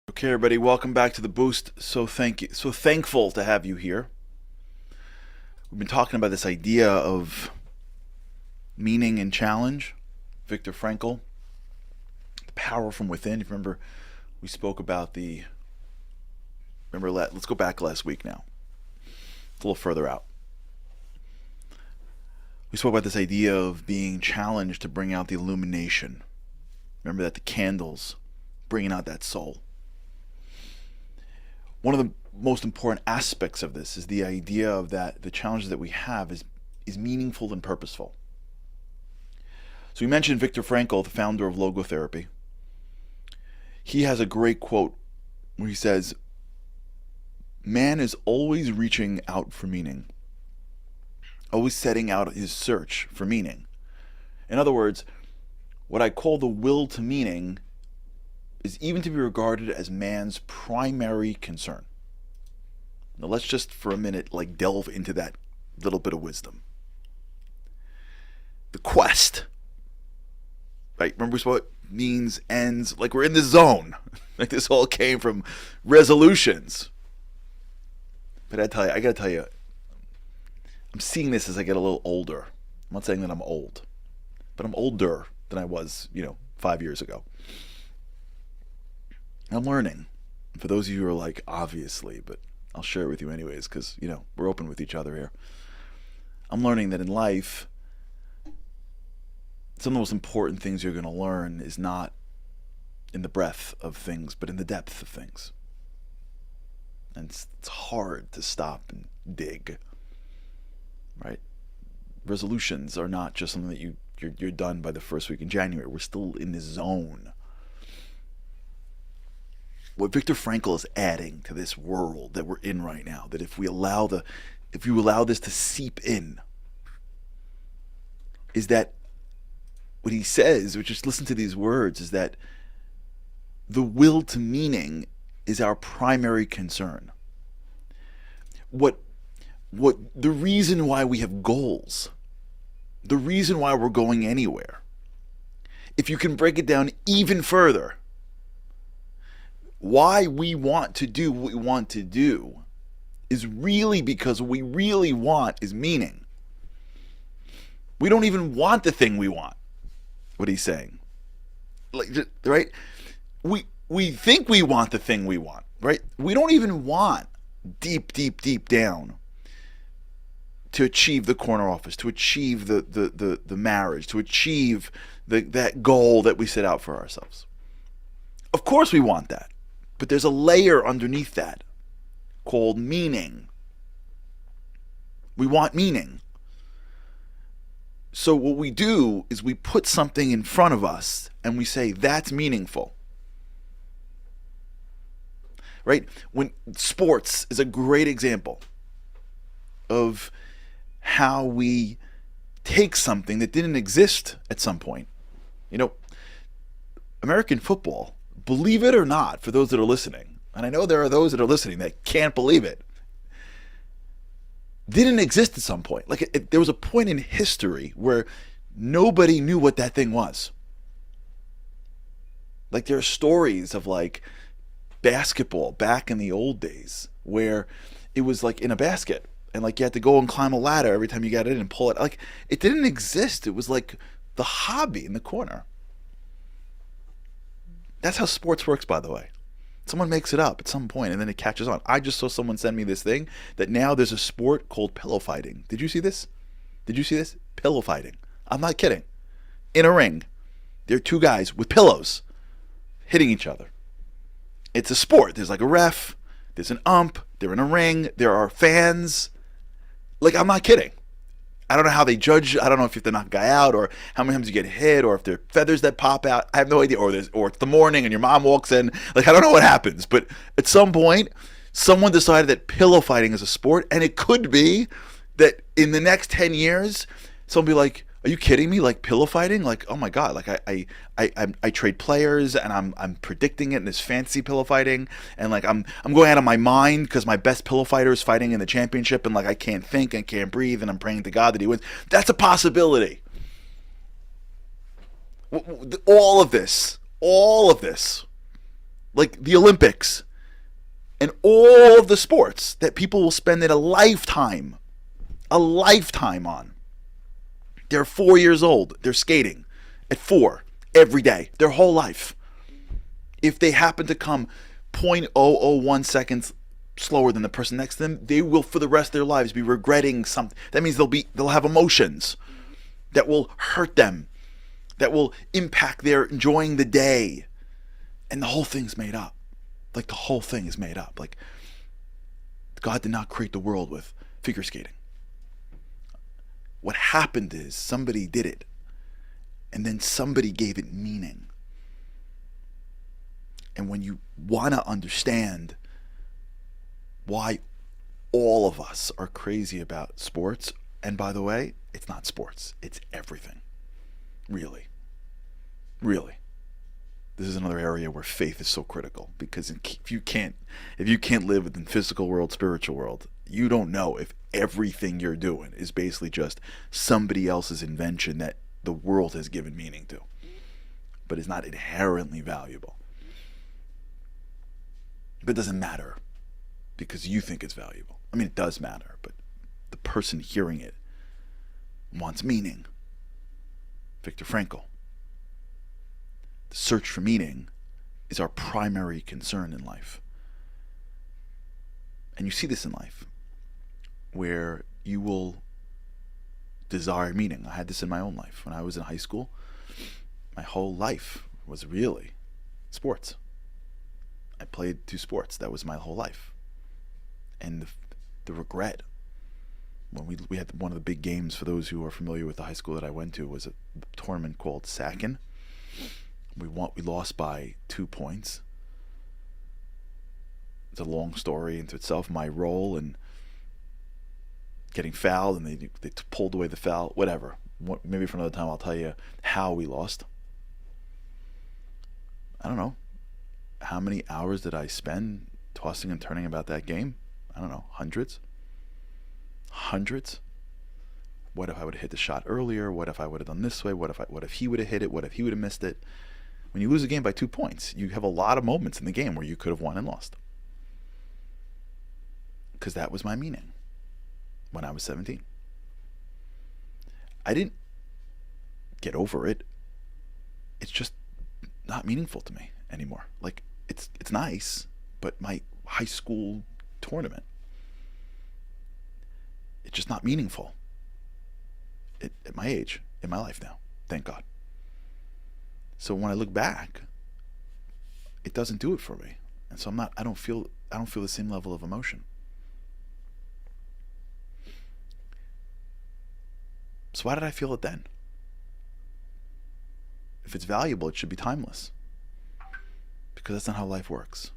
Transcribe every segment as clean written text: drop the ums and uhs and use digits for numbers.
Okay, everybody, welcome back to the Boost. So thankful to have you here. We've been talking about this idea of meaning and challenge. Viktor Frankl, the power from within. If you remember, we spoke about the. Remember, let's go back last week now. It's a little further out. We spoke about this idea of being challenged to bring out the illumination. Remember that the candles bringing out that soul. One of the most important aspects of this is the idea of that the challenges that we have is meaningful and purposeful. So we mentioned Viktor Frankl, the founder of logotherapy. He has a great quote where he says, "Man is always reaching out for meaning, always setting out his search for meaning." In other words, what I call the will to meaning is even to be regarded as man's primary concern. Now let's just for a minute delve into that little bit of wisdom. The quest, right? Remember we spoke means, ends, like we're in the zone. Like this all came from resolutions. But I gotta tell you, I'm seeing this as I get a little older. I'm not saying that I'm old, but I'm older than I was, 5 years ago. I'm learning. For those of you who are like, obviously, but I'll share it with you anyways because, we're open with each other here. I'm learning that in life, some of the most important things you're going to learn is not in the breadth of things, but in the depth of things. And it's hard to stop and dig, right? Resolutions are not just something that you're done by the first week in January. We're still in the zone. What Viktor Frankl is adding to this world that we're in right now, that if you allow this to seep in, is that what he says, which just listen to these words, is that the will to meaning is our primary concern. What the reason why we have goals, the reason why we're going anywhere, if you can break it down even further, why we want to do what we want to do is really because what we really want is meaning. We don't even want the thing we want. What he's saying, right? We think we want the thing we want, right? We don't even want deep down to achieve the corner office, to achieve the marriage, to achieve that goal that we set out for ourselves. Of course we want that. But there's a layer underneath that called meaning. We want meaning. So what we do is we put something in front of us and we say, that's meaningful. Right? When sports is a great example of how we take something that didn't exist at some point. American football, believe it or not, for those that are listening, and I know there are those that are listening that can't believe it, didn't exist at some point. There was a point in history where nobody knew what that thing was. There are stories of basketball back in the old days where it was in a basket and you had to go and climb a ladder every time you got in and pull it. It didn't exist. It was the hobby in the corner. That's how sports works, by the way. Someone makes it up at some point and then it catches on. I just saw someone send me this thing that now there's a sport called pillow fighting. Did you see this? Pillow fighting. I'm not kidding. In a ring, there are two guys with pillows hitting each other. It's a sport. There's a ref, there's an ump, they're in a ring, there are fans. I'm not kidding. I don't know how they judge. I don't know if you have to knock a guy out or how many times you get hit or if there are feathers that pop out. I have no idea. Or it's the morning and your mom walks in. I don't know what happens. But at some point, someone decided that pillow fighting is a sport. And it could be that in the next 10 years, someone will be like, are you kidding me? Pillow fighting? Oh my God. I trade players and I'm predicting it in this fantasy pillow fighting. And I'm going out of my mind because my best pillow fighter is fighting in the championship and I can't think and can't breathe and I'm praying to God that he wins. That's a possibility. All of this like the Olympics and all of the sports that people will spend a lifetime on. They're 4 years old. They're skating at 4 every day, their whole life. If they happen to come 0.001 seconds slower than the person next to them, they will for the rest of their lives be regretting something. That means they'll have emotions that will hurt them, that will impact their enjoying the day. And the whole thing's made up. Like, the whole thing is made up. Like, God did not create the world with figure skating. What happened is somebody did it, and then somebody gave it meaning. And when you want to understand why all of us are crazy about sports, and by the way, it's not sports, it's everything. Really. This is another area where faith is so critical, because if you can't live within physical world, spiritual world, you don't know if everything you're doing is basically just somebody else's invention that the world has given meaning to, but is not inherently valuable. But it doesn't matter because you think it's valuable. I mean, it does matter, but the person hearing it wants meaning. Viktor Frankl. The search for meaning is our primary concern in life. And you see this in life, where you will desire meaning. I had this in my own life. When I was in high school, my whole life was really sports. I played 2 sports. That was my whole life. And the regret, when we had one of the big games, for those who are familiar with the high school that I went to, was a tournament called Sakin. We lost by 2 points. It's a long story into itself. My role in getting fouled, and they pulled away the foul. Whatever. Maybe for another time I'll tell you how we lost. I don't know. How many hours did I spend tossing and turning about that game? I don't know. Hundreds. What if I would have hit the shot earlier? What if I would have done this way? What if he would have hit it? What if he would have missed it? When you lose a game by 2 points, you have a lot of moments in the game where you could have won and lost. Because that was my meaning when I was 17. I didn't get over it. It's just not meaningful to me anymore. Like, it's nice, but my high school tournament, it's just not meaningful at my age, in my life now. Thank God. So when I look back, it doesn't do it for me, and so I don't feel the same level of emotion. So why did I feel it then? If it's valuable, it should be timeless, because that's not how life works.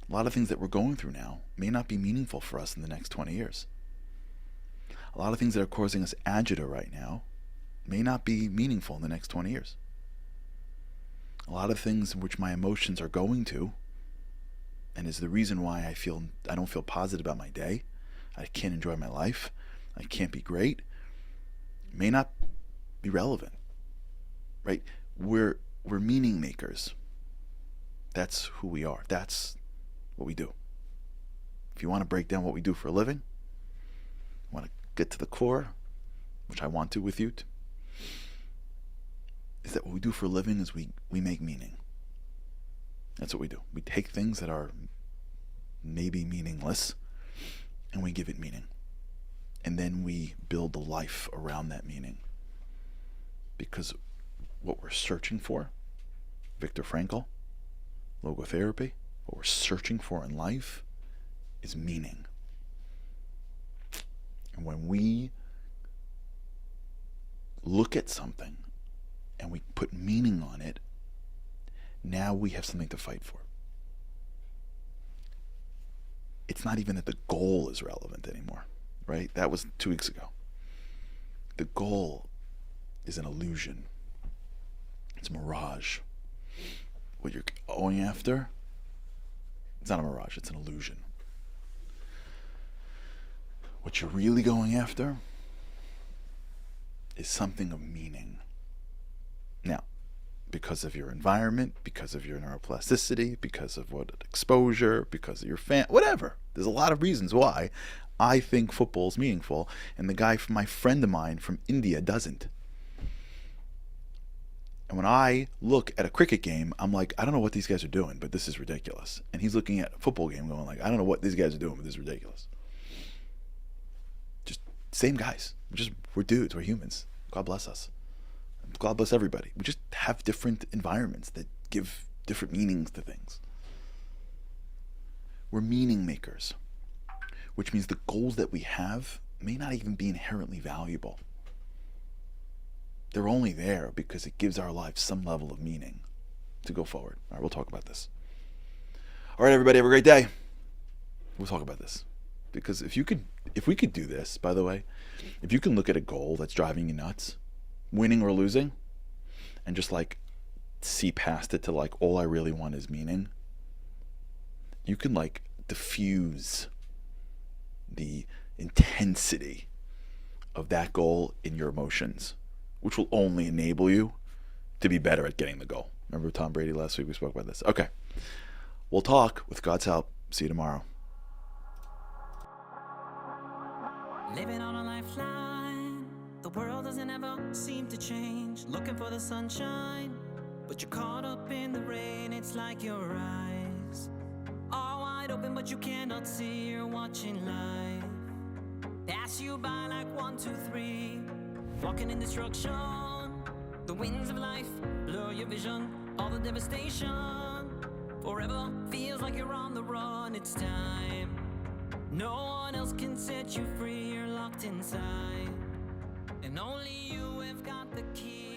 A lot of things that we're going through now may not be meaningful for us in the next 20 years. A lot of things that are causing us agita right now may not be meaningful in the next 20 years. A lot of things in which my emotions are going to, and is the reason why I don't feel positive about my day, I can't enjoy my life, I can't be great, may not be relevant. Right? We're meaning makers. That's who we are. That's what we do. If you want to break down what we do for a living, want to get to the core, which I want to with you, is that what we do for a living is we make meaning. That's what we do. We take things that are maybe meaningless and we give it meaning. And then we build a life around that meaning. Because what we're searching for, Viktor Frankl, logotherapy, what we're searching for in life is meaning. And when we look at something and we put meaning on it, now we have something to fight for. It's not even that the goal is relevant anymore, right? That was 2 weeks ago. The goal is an illusion. It's a mirage. What you're going after, it's not a mirage, it's an illusion. What you're really going after is something of meaning. Now, because of your environment, because of your neuroplasticity, because of what exposure, because of your whatever. There's a lot of reasons why I think football is meaningful, and my friend of mine from India doesn't. And when I look at a cricket game, I'm like, I don't know what these guys are doing, but this is ridiculous. And he's looking at a football game going like, I don't know what these guys are doing, but this is ridiculous. Just same guys. We're dudes. We're humans. God bless us. God bless everybody. We just have different environments that give different meanings to things. We're meaning makers, which means the goals that we have may not even be inherently valuable. They're only there because it gives our lives some level of meaning to go forward. All right, we'll talk about this. All right, everybody, have a great day. We'll talk about this. Because if we could do this, by the way, if you can look at a goal that's driving you nuts, winning or losing, and just like see past it to like all I really want is meaning, you can like diffuse the intensity of that goal in your emotions, which will only enable you to be better at getting the goal. Remember Tom Brady last week? We spoke about this. Okay. We'll talk with God's help. See you tomorrow. Living on a lifeline. The world doesn't ever seem to change. Looking for the sunshine, but you're caught up in the rain. It's like your eyes are wide open, but you cannot see. You're watching life pass you by like 1, 2, 3. Walking in destruction, the winds of life blur your vision. All the devastation forever feels like you're on the run. It's time. No one else can set you free. You're locked inside, and only you have got the key.